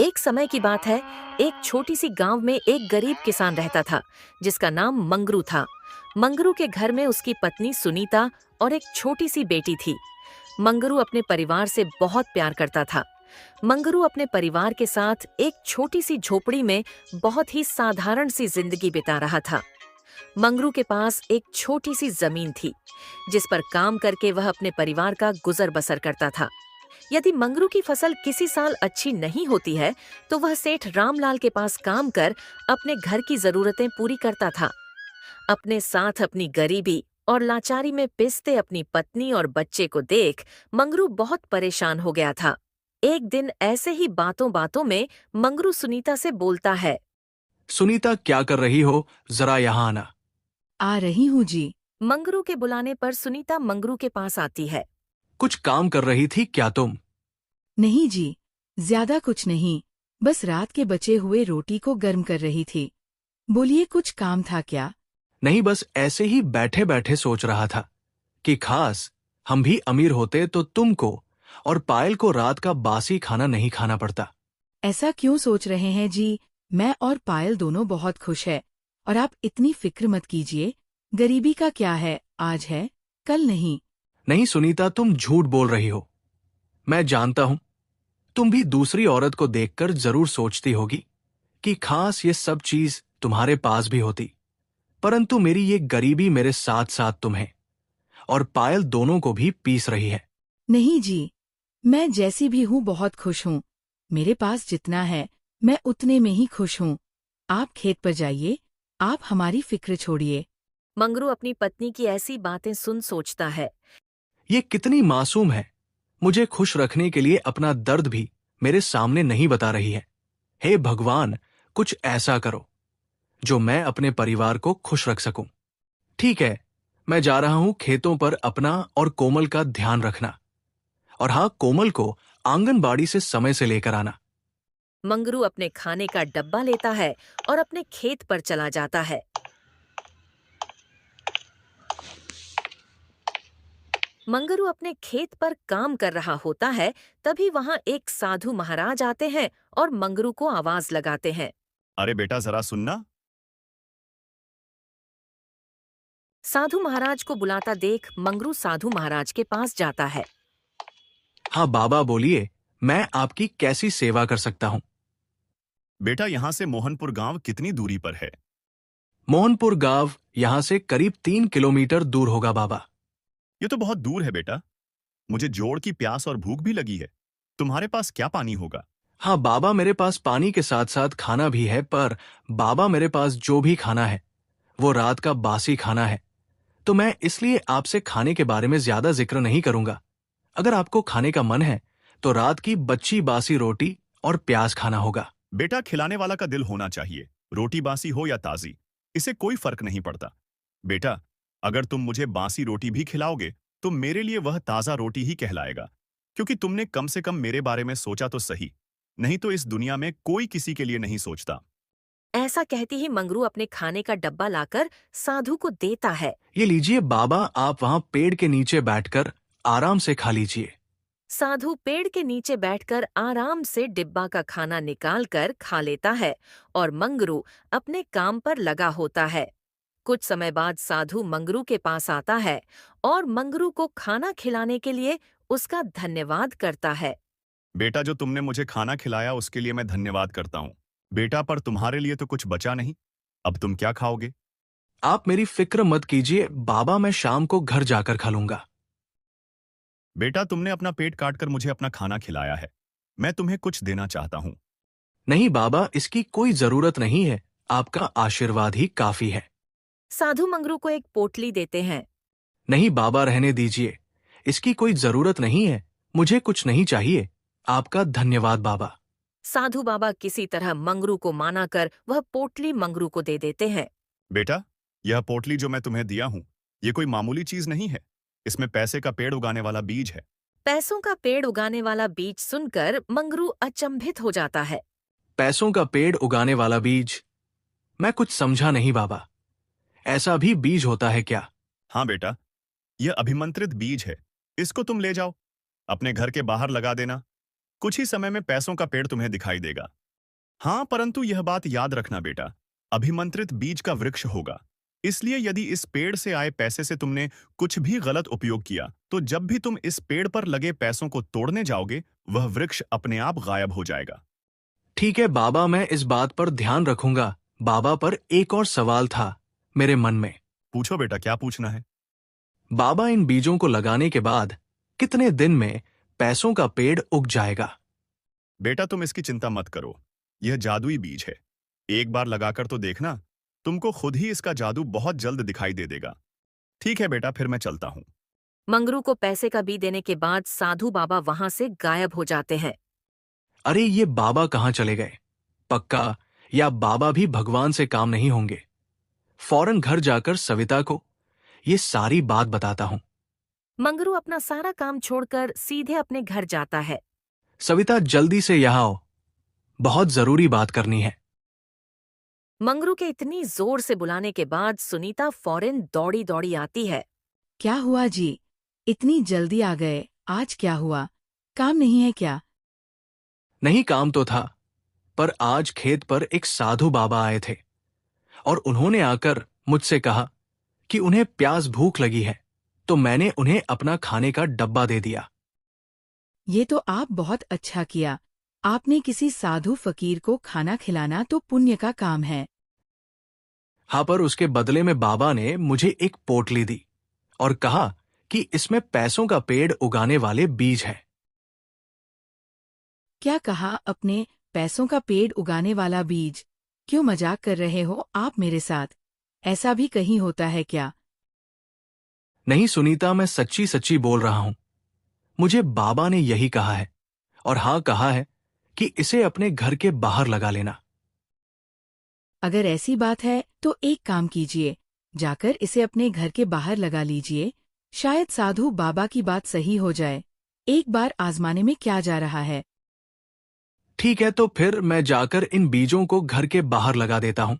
एक समय की बात है। एक छोटी सी गांव में एक गरीब किसान रहता था जिसका नाम मंगरू था। मंगरू के घर में उसकी पत्नी सुनीता और एक छोटी सी बेटी थी। मंगरू अपने परिवार से बहुत प्यार करता था। मंगरू अपने परिवार के साथ एक छोटी सी झोपड़ी में बहुत ही साधारण सी जिंदगी बिता रहा था। मंगरू के पास एक छोटी सी जमीन थी जिस पर काम करके वह अपने परिवार का गुजर बसर करता था। यदि मंगरू की फसल किसी साल अच्छी नहीं होती है तो वह सेठ रामलाल के पास काम कर अपने घर की जरूरतें पूरी करता था। अपने साथ अपनी गरीबी और लाचारी में पिसते अपनी पत्नी और बच्चे को देख मंगरू बहुत परेशान हो गया था। एक दिन ऐसे ही बातों बातों में मंगरू सुनीता से बोलता है। सुनीता, क्या कर रही हो? जरा यहाँ आना। आ रही हूँ जी। मंगरू के बुलाने पर सुनीता मंगरू के पास आती है। कुछ काम कर रही थी क्या तुम? नहीं जी, ज्यादा कुछ नहीं, बस रात के बचे हुए रोटी को गर्म कर रही थी। बोलिए, कुछ काम था क्या? नहीं, बस ऐसे ही बैठे बैठे सोच रहा था कि खास हम भी अमीर होते तो तुमको और पायल को रात का बासी खाना नहीं खाना पड़ता। ऐसा क्यों सोच रहे हैं जी? मैं और पायल दोनों बहुत खुश है। और आप इतनी फिक्र मत कीजिए। गरीबी का क्या है, आज है कल नहीं। नहीं सुनीता, तुम झूठ बोल रही हो। मैं जानता हूं, तुम भी दूसरी औरत को देखकर जरूर सोचती होगी कि खास ये सब चीज तुम्हारे पास भी होती, परंतु मेरी ये गरीबी मेरे साथ साथ तुम्हें और पायल दोनों को भी पीस रही है। नहीं जी, मैं जैसी भी हूँ बहुत खुश हूँ। मेरे पास जितना है मैं उतने में ही खुश हूँ। आप खेत पर जाइए, आप हमारी फिक्र छोड़िए। मंगरू अपनी पत्नी की ऐसी बातें सुन सोचता है। ये कितनी मासूम है, मुझे खुश रखने के लिए अपना दर्द भी मेरे सामने नहीं बता रही है। हे भगवान, कुछ ऐसा करो जो मैं अपने परिवार को खुश रख सकूं। ठीक है, मैं जा रहा हूं खेतों पर अपना और कोमल का ध्यान रखना। और हाँ, कोमल को आंगनबाड़ी से समय से लेकर आना। मंगरू अपने खाने का डब्बा लेता है और अपने खेत पर चला जाता है। मंगरू अपने खेत पर काम कर रहा होता है, तभी वहां एक साधु महाराज आते हैं और मंगरू को आवाज लगाते हैं। अरे बेटा, जरा सुनना। साधु महाराज को बुलाता देख मंगरू साधु महाराज के पास जाता है। हाँ बाबा, बोलिए, मैं आपकी कैसी सेवा कर सकता हूं? बेटा, यहाँ से मोहनपुर गांव कितनी दूरी पर है? मोहनपुर गांव यहां से करीब 3 किलोमीटर दूर होगा बाबा। ये तो बहुत दूर है बेटा। मुझे जोड़ की प्यास और भूख भी लगी है। तुम्हारे पास क्या पानी होगा? हाँ बाबा, मेरे पास पानी के साथ साथ खाना भी है, पर बाबा मेरे पास जो भी खाना है वो रात का बासी खाना है, तो मैं इसलिए आपसे खाने के बारे में ज्यादा जिक्र नहीं करूंगा। अगर आपको खाने का मन है तो रात की बच्ची बासी रोटी और प्याज खाना होगा। बेटा, खिलाने वाला का दिल होना चाहिए। रोटी बासी हो या ताजी, इससे कोई फर्क नहीं पड़ता। बेटा, अगर तुम मुझे बासी रोटी भी खिलाओगे तो मेरे लिए वह ताजा रोटी ही कहलाएगा, क्योंकि तुमने कम से कम मेरे बारे में सोचा तो सही। नहीं तो इस दुनिया में कोई किसी के लिए नहीं सोचता। ऐसा कहती ही मंगरू अपने खाने का डब्बा लाकर साधु को देता है। ये लीजिए बाबा, आप वहां पेड़ के नीचे बैठकर आराम से खा लीजिए। साधु पेड़ के नीचे बैठकर आराम से डिब्बा का खाना निकालकर खा लेता है और मंगरू अपने काम पर लगा होता है। कुछ समय बाद साधु मंगरू के पास आता है और मंगरू को खाना खिलाने के लिए उसका धन्यवाद करता है। बेटा, जो तुमने मुझे खाना खिलाया उसके लिए मैं धन्यवाद करता हूँ। बेटा, पर तुम्हारे लिए तो कुछ बचा नहीं। अब तुम क्या खाओगे? आप मेरी फिक्र मत कीजिए बाबा, मैं शाम को घर जाकर खा लूंगा। बेटा, तुमने अपना पेट काटकर मुझे अपना खाना खिलाया है। मैं तुम्हें कुछ देना चाहता हूँ। नहीं बाबा, इसकी कोई जरूरत नहीं है, आपका आशीर्वाद ही काफी है। साधु मंगरू को एक पोटली देते हैं। नहीं बाबा, रहने दीजिए, इसकी कोई जरूरत नहीं है, मुझे कुछ नहीं चाहिए। आपका धन्यवाद बाबा। साधु बाबा किसी तरह मंगरू को माना कर वह पोटली मंगरू को दे देते हैं। बेटा, यह पोटली जो मैं तुम्हें दिया हूँ, ये कोई मामूली चीज नहीं है। इसमें पैसे का पेड़ उगाने वाला बीज है। पैसों का पेड़ उगाने वाला बीज सुनकर मंगरू अचंभित हो जाता है। पैसों का पेड़ उगाने वाला बीज? मैं कुछ समझा नहीं बाबा, ऐसा भी बीज होता है क्या? हाँ बेटा, यह अभिमंत्रित बीज है। इसको तुम ले जाओ, अपने घर के बाहर लगा देना। कुछ ही समय में पैसों का पेड़ तुम्हें दिखाई देगा। हाँ, परंतु यह बात याद रखना बेटा, अभिमंत्रित बीज का वृक्ष होगा। इसलिए यदि इस पेड़ से आए पैसे से तुमने कुछ भी गलत उपयोग किया, तो जब भी तुम इस पेड़ पर लगे पैसों को तोड़ने जाओगे, वह वृक्ष अपने आप गायब हो जाएगा। ठीक है बाबा, मैं इस बात पर ध्यान रखूंगा। बाबा, पर एक और सवाल था मेरे मन में। पूछो बेटा, क्या पूछना है? बाबा, इन बीजों को लगाने के बाद कितने दिन में पैसों का पेड़ उग जाएगा? बेटा, तुम इसकी चिंता मत करो। यह जादुई बीज है। एक बार लगाकर तो देखना, तुमको खुद ही इसका जादू बहुत जल्द दिखाई दे देगा। ठीक है बेटा, फिर मैं चलता हूँ। मंगरू को पैसे का बी देने के बाद साधु बाबा वहां से गायब हो जाते हैं। अरे ये बाबा कहाँ चले गए? पक्का या बाबा भी भगवान से काम नहीं होंगे। फौरन घर जाकर सविता को ये सारी बात बताता हूं। मंगरू अपना सारा काम छोड़कर सीधे अपने घर जाता है। सविता, जल्दी से यहाँ आओ, बहुत जरूरी बात करनी है। मंगरू के इतनी जोर से बुलाने के बाद सुनीता फौरन दौड़ी दौड़ी आती है। क्या हुआ जी? इतनी जल्दी आ गए, आज क्या हुआ? काम नहीं है क्या? नहीं, काम तो था, पर आज खेत पर एक साधु बाबा आए थे और उन्होंने आकर मुझसे कहा कि उन्हें प्यास भूख लगी है, तो मैंने उन्हें अपना खाने का डब्बा दे दिया। ये तो आप बहुत अच्छा किया। आपने किसी साधु फकीर को खाना खिलाना तो पुण्य का काम है। हाँ, पर उसके बदले में बाबा ने मुझे एक पोटली दी और कहा कि इसमें पैसों का पेड़ उगाने वाले बीज हैं। क्या कहा अपने? पैसों का पेड़ उगाने वाला बीज? क्यों मजाक कर रहे हो आप मेरे साथ? ऐसा भी कहीं होता है क्या? नहीं सुनीता, मैं सच्ची सच्ची बोल रहा हूं। मुझे बाबा ने यही कहा है, और हाँ कहा है कि इसे अपने घर के बाहर लगा लेना। अगर ऐसी बात है तो एक काम कीजिए, जाकर इसे अपने घर के बाहर लगा लीजिए। शायद साधु बाबा की बात सही हो जाए। एक बार आजमाने में क्या जा रहा है? ठीक है, तो फिर मैं जाकर इन बीजों को घर के बाहर लगा देता हूं।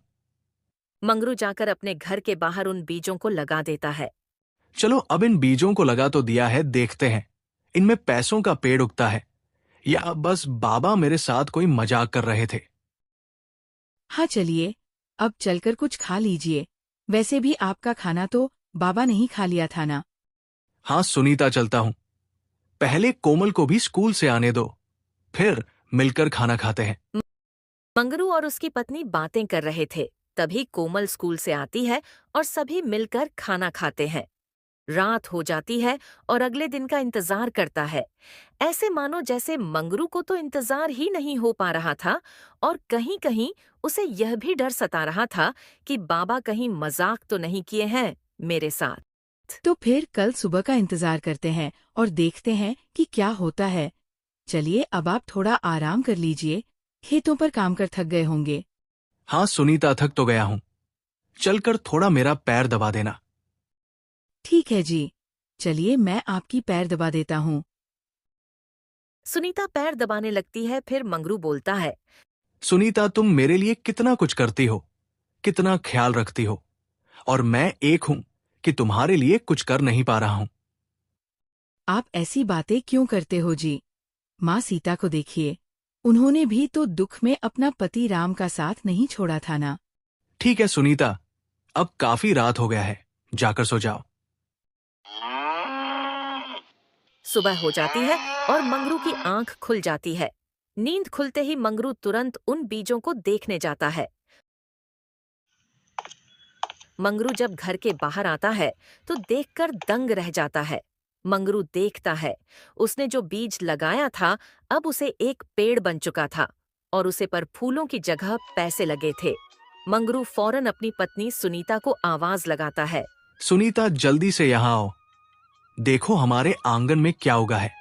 मंगरू जाकर अपने घर के बाहर उन बीजों को लगा देता है। चलो, अब इन बीजों को लगा तो दिया है, देखते हैं इनमें पैसों का पेड़ उगता है या बस बाबा मेरे साथ कोई मजाक कर रहे थे। हाँ चलिए, अब चलकर कुछ खा लीजिए। वैसे भी आपका खाना तो बाबा ने ही खा लिया था ना। हाँ सुनीता, चलता हूं। पहले कोमल को भी स्कूल से आने दो, फिर मिलकर खाना खाते हैं। मंगरू और उसकी पत्नी बातें कर रहे थे, तभी कोमल स्कूल से आती है और सभी मिलकर खाना खाते हैं। रात हो जाती है और अगले दिन का इंतजार करता है। ऐसे मानो जैसे मंगरू को तो इंतजार ही नहीं हो पा रहा था और कहीं कहीं उसे यह भी डर सता रहा था कि बाबा कहीं मजाक तो नहीं किए हैं मेरे साथ। तो फिर कल सुबह का इंतजार करते हैं और देखते हैं कि क्या होता है। चलिए, अब आप थोड़ा आराम कर लीजिए। खेतों पर काम कर थक गए होंगे। हाँ सुनीता, थक तो गया हूं। चलकर थोड़ा मेरा पैर दबा देना। ठीक है जी, चलिए मैं आपकी पैर दबा देता हूँ। सुनीता पैर दबाने लगती है, फिर मंगरू बोलता है। सुनीता, तुम मेरे लिए कितना कुछ करती हो, कितना ख्याल रखती हो, और मैं एक हूं कि तुम्हारे लिए कुछ कर नहीं पा रहा हूं। आप ऐसी बातें क्यों करते हो जी? माँ सीता को देखिए, उन्होंने भी तो दुख में अपना पति राम का साथ नहीं छोड़ा था ना। ठीक है सुनीता, अब काफी रात हो गया है, जाकर सो जाओ। सुबह हो जाती है और मंगरू की आंख खुल जाती है। नींद खुलते ही मंगरू तुरंत उन बीजों को देखने जाता है। मंगरू जब घर के बाहर आता है तो देखकर दंग रह जाता है। मंगरू देखता है, उसने जो बीज लगाया था अब उसे एक पेड़ बन चुका था और उसे पर फूलों की जगह पैसे लगे थे। मंगरू फौरन अपनी पत्नी सुनीता को आवाज लगाता है। सुनीता, जल्दी से यहाँ आओ, देखो हमारे आंगन में क्या उगा है।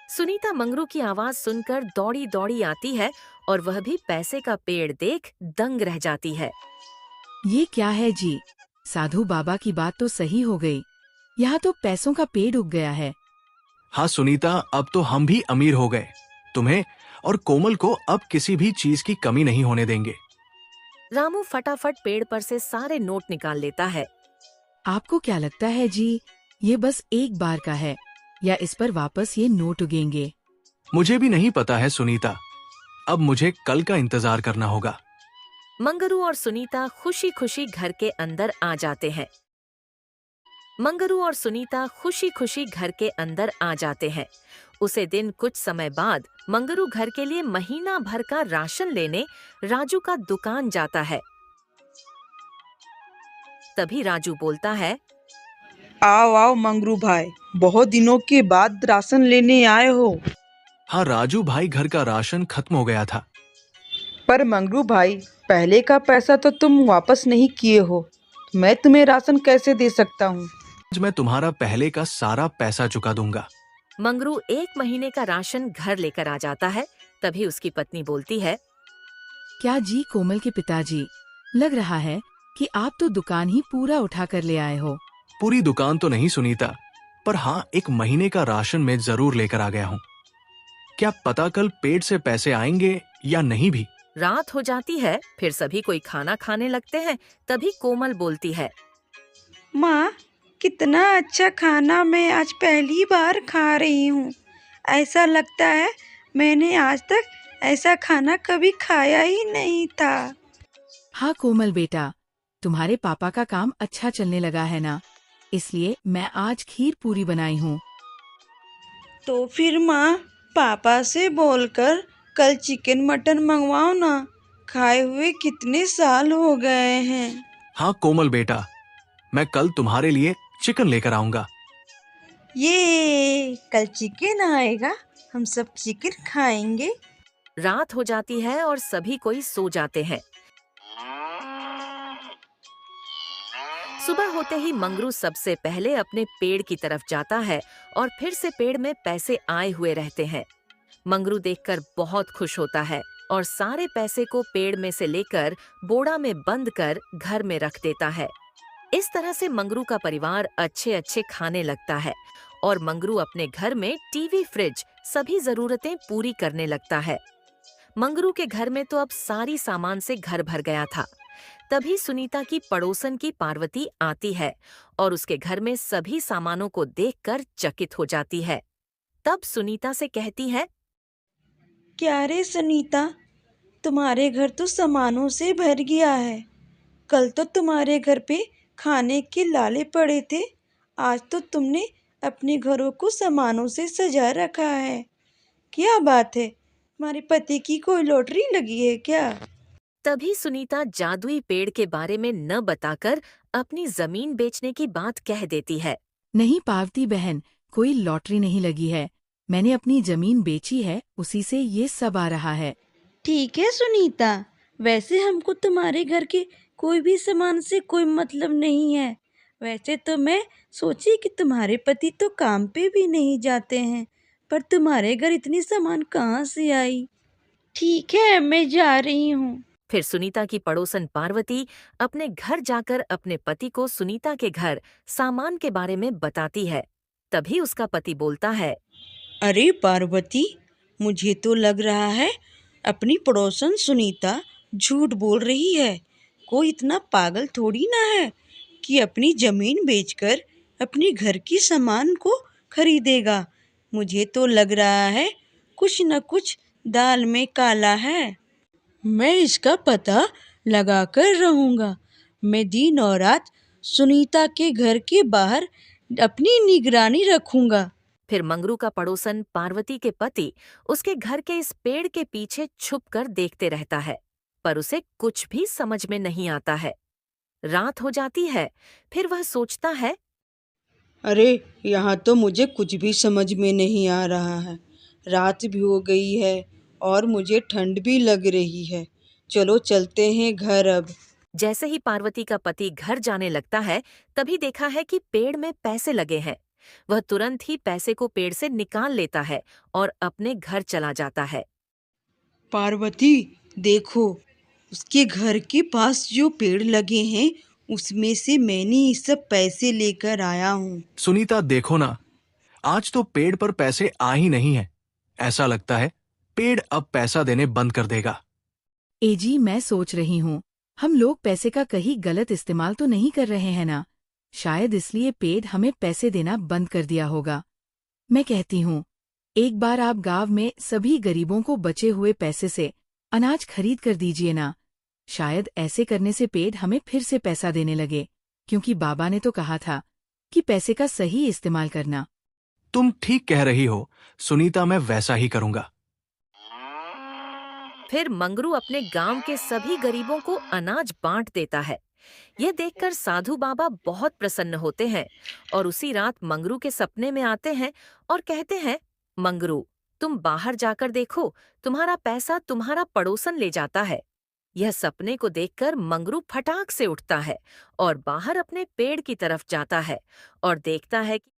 सुनीता मंगरू की आवाज सुनकर दौड़ी दौड़ी आती है और वह भी पैसे का पेड़ देख दंग रह जाती है। ये क्या है जी? साधु बाबा की बात तो सही हो गई। यहाँ तो पैसों का पेड़ उग गया है। हाँ सुनीता, अब तो हम भी अमीर हो गए। तुम्हें और कोमल को अब किसी भी चीज की कमी नहीं होने देंगे। रामू फटाफट पेड़ पर से सारे नोट निकाल लेता है। आपको क्या लगता है जी, ये बस एक बार का है या इस पर वापस ये नोट उगेंगे? मुझे भी नहीं पता है सुनीता, अब मुझे कल का इंतजार करना होगा। मंगरू और सुनीता खुशी खुशी घर के अंदर आ जाते हैं। मंगरू और सुनीता खुशी खुशी घर के अंदर आ जाते हैं। उसे दिन कुछ समय बाद मंगरू घर के लिए महीना भर का राशन लेने राजू का दुकान जाता है। तभी राजू बोलता है, आओ आओ मंगरू भाई, बहुत दिनों के बाद राशन लेने आए हो। हाँ राजू भाई, घर का राशन खत्म हो गया था। पर मंगरू भाई, पहले का पैसा तो तुम वापस नहीं किए हो, मैं तुम्हें राशन कैसे दे सकता हूँ? आज मैं तुम्हारा पहले का सारा पैसा चुका दूंगा। मंगरू 1 महीने का राशन घर लेकर आ जाता है। तभी उसकी पत्नी बोलती है, क्या जी कोमल के पिताजी, लग रहा है कि आप तो दुकान ही पूरा उठा कर ले आए हो। पूरी दुकान तो नहीं सुनीता, पर हाँ 1 महीने का राशन मैं जरूर लेकर आ गया हूँ। क्या पता कल पेट से पैसे आएंगे या नहीं भी। रात हो जाती है। फिर सभी कोई खाना खाने लगते हैं। तभी कोमल बोलती है, माँ, कितना अच्छा खाना मैं आज पहली बार खा रही हूँ। ऐसा लगता है मैंने आज तक ऐसा खाना कभी खाया ही नहीं था। हाँ कोमल बेटा, तुम्हारे पापा का काम अच्छा चलने लगा है ना, इसलिए मैं आज खीर पूरी बनाई हूँ। तो फिर माँ, पापा से बोलकर कल चिकन मटन मंगवाओ ना, खाए हुए कितने साल हो गए हैं। हाँ कोमल बेटा, मैं कल तुम्हारे लिए चिकन लेकर आऊंगा। ये कल चिकन आएगा, हम सब चिकन खाएंगे। रात हो जाती है और सभी कोई सो जाते हैं। सुबह होते ही मंगरू सबसे पहले अपने पेड़ की तरफ जाता है और फिर से पेड़ में पैसे आए हुए रहते हैं। मंगरू देखकर बहुत खुश होता है और सारे पैसे को पेड़ में से लेकर बोड़ा में बंद कर घर में रख देता है। इस तरह से मंगरू का परिवार अच्छे अच्छे खाने लगता है और मंगरू अपने घर में टीवी, फ्रिज, सभी जरूरतें पूरी करने लगता है। मंगरू के घर में तो अब सारी सामान से घर भर गया था। तभी सुनीता की पड़ोसन की पार्वती आती है और उसके घर में सभी सामानों को देखकर चकित हो जाती है। तब सुनीता से कहती है, क्या रे सुनीता, तुम्हारे घर तो सामानों से भर गया है। कल तो तुम्हारे घर पे खाने के लाले पड़े थे, आज तो तुमने अपने घरों को सामानों से सजा रखा है। क्या बात है, तुम्हारे पति की कोई लॉटरी लगी है क्या? तभी सुनीता जादुई पेड़ के बारे में न बताकर अपनी जमीन बेचने की बात कह देती है। नहीं पार्वती बहन, कोई लॉटरी नहीं लगी है, मैंने अपनी जमीन बेची है, उसी से ये सब आ रहा है। ठीक है सुनीता, वैसे हमको तुम्हारे घर के कोई भी सामान से कोई मतलब नहीं है। वैसे तो मैं सोची कि तुम्हारे पति तो काम पे भी नहीं जाते हैं, पर तुम्हारे घर इतनी सामान कहाँ से आई? ठीक है, मैं जा रही हूँ। फिर सुनीता की पड़ोसन पार्वती अपने घर जाकर अपने पति को सुनीता के घर सामान के बारे में बताती है। तभी उसका पति बोलता है, अरे पार्वती, मुझे तो लग रहा है अपनी पड़ोसन सुनीता झूठ बोल रही है। कोई इतना पागल थोड़ी ना है कि अपनी जमीन बेचकर अपने घर की सामान को खरीदेगा। मुझे तो लग रहा है कुछ न कुछ दाल में काला है। मैं इसका पता लगाकर रहूँगा। मैं दिन और रात सुनीता के घर के बाहर अपनी निगरानी रखूँगा। फिर मंगरू का पड़ोसन पार्वती के पति उसके घर के इस पेड़ के पीछे छुपकर देखते रहता है, पर उसे कुछ भी समझ में नहीं आता है। रात हो जाती है। फिर वह सोचता है, अरे, यहाँ तो मुझे कुछ भी समझ में नहीं आ रहा है। रात भी हो गई है और मुझे ठंड भी लग रही है। चलो चलते हैं घर अब। जैसे ही पार्वती का पति घर जाने लगता है, तभी देखा है कि पेड़ में पैसे लगे हैं। वह तुरंत ही पैसे को पेड़ से निकाल लेता है और अपने घर चला जाता है। पार्वती, देखो, उसके घर के पास जो पेड़ लगे हैं उसमें से मैंने ये सब पैसे लेकर आया हूँ। सुनीता देखो ना, आज तो पेड़ पर पैसे आ ही नहीं है। ऐसा लगता है पेड़ अब पैसा देने बंद कर देगा। एजी, मैं सोच रही हूँ, हम लोग पैसे का कहीं गलत इस्तेमाल तो नहीं कर रहे हैं ना? शायद इसलिए पेड़ हमें पैसे देना बंद कर दिया होगा। मैं कहती हूँ, एक बार आप गांव में सभी गरीबों को बचे हुए पैसे से अनाज खरीद कर दीजिए ना। शायद ऐसे करने से पेट हमें फिर से पैसा देने लगे, क्योंकि बाबा ने तो कहा था कि पैसे का सही इस्तेमाल करना। तुम ठीक कह रही हो सुनीता, मैं वैसा ही करूंगा। फिर मंगरू अपने गांव के सभी गरीबों को अनाज बांट देता है। यह देखकर साधु बाबा बहुत प्रसन्न होते हैं और उसी रात मंगरू के सपने में आते हैं और कहते हैं, मंगरू, तुम बाहर जाकर देखो, तुम्हारा पैसा तुम्हारा पड़ोसन ले जाता है। यह सपने को देखकर मंगरू फटाक से उठता है और बाहर अपने पेड़ की तरफ जाता है और देखता है कि